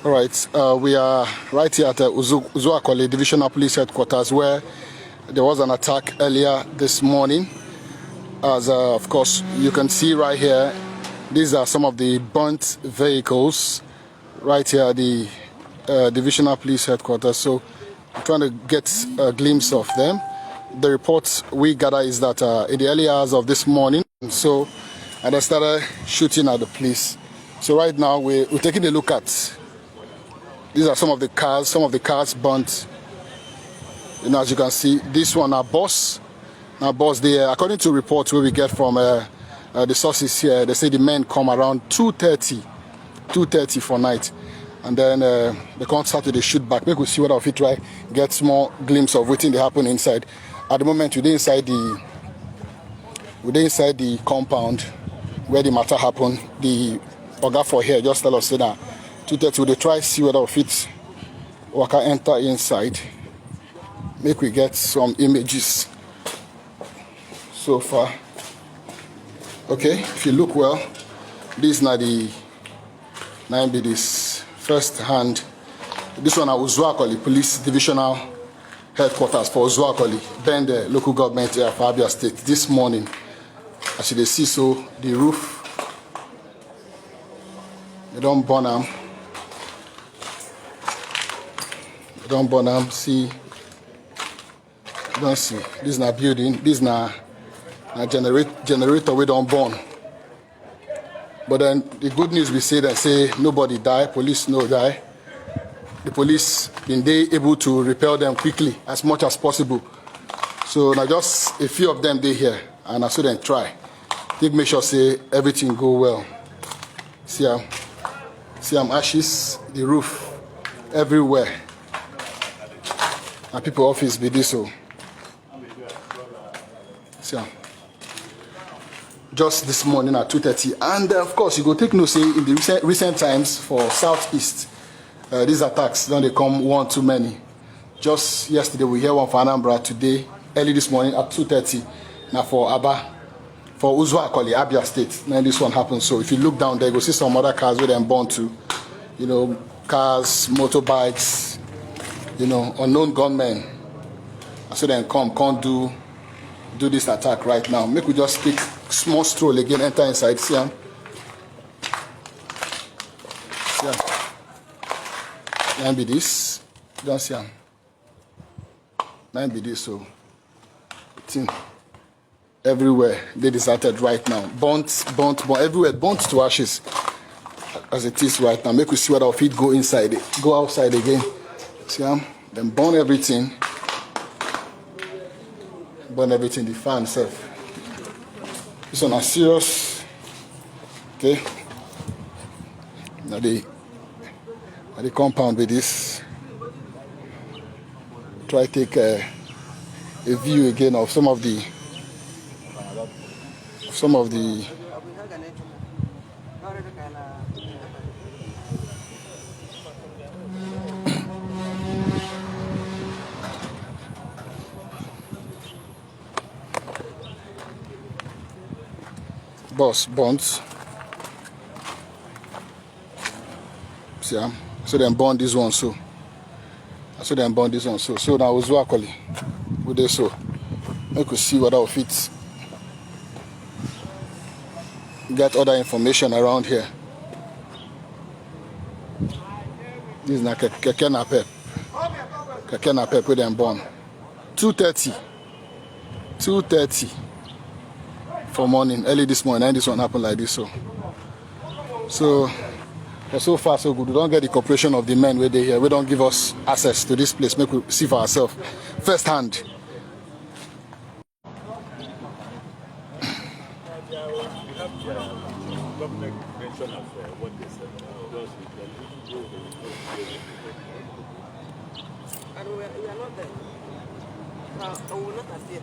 All right, we are right here at the UZUAKOLI Divisional Police Headquarters, where there was an attack earlier this morning. As of course you can see right here, these are some of the burnt vehicles right here at the Divisional Police Headquarters. So I'm trying to get a glimpse of them. The report we gather is that in the early hours of this morning, and they started shooting at the police. So right now we're taking a look at. These are some of the cars burnt. You know, as you can see, this one, our boss, there, according to reports where we get from the sources here, they say the men come around 2:30 for night. And then they come start to shoot back. Make we see what of it, right? Get small glimpse of what's happen inside. At the moment, we're inside the compound where the matter happened. The Oga for here just tell us that 2:30, they try to see whether of it we can enter inside. Make we get some images so far. Okay, if you look well, this is not the 9B, this first hand. This one at UZUAKOLI Police Divisional Headquarters for UZUAKOLI, Bende local government area for Abia State. This morning, as you see, so the roof, they don't burn them. They don't burn them. See, you don't see. This is not building. This is not a generator. We don't burn. But then the good news we say nobody die. Police no die. The police been able to repel them quickly as much as possible. So now just a few of them they here, and I saw them try. Make sure say everything go well. See ashes, the roof, everywhere. And people office be this so. See just this morning at 2:30, and of course you go take note say in the recent times for southeast, these attacks don't they come one too many. Just yesterday we hear one for Anambra, today early this morning at 2:30. Now for UZUAKOLI Abia State, now this one happens. So if you look down there, you go see some other cars where they're born to, you know, cars, motorbikes, you know, unknown gunmen. So then can't do this attack right now. Make we just take small stroll again, enter inside. See him. See him. Can be this. Don't see him. Can be this. So thing everywhere they deserted right now. Burnt everywhere, burnt to ashes as it is right now. Make we see what our feet go inside it. Go outside again. See him. Then burn everything. Burn everything, the fan itself. This one is serious. Okay. Now the compound with this. Try to take a view again of some of the boss bonds. See, so then burn this one so. So then burn this one so. So now UZUAKOLI with this so. I could see what of it. Get other information around here. This is not Keke Napep. Keke Napep with them born. 2:30 for morning, early this morning, and this one happened like this so far so good. We don't get the cooperation of the men where they here. We don't give us access to this place. Make we see for ourselves first hand. And we are not there. I will not appear.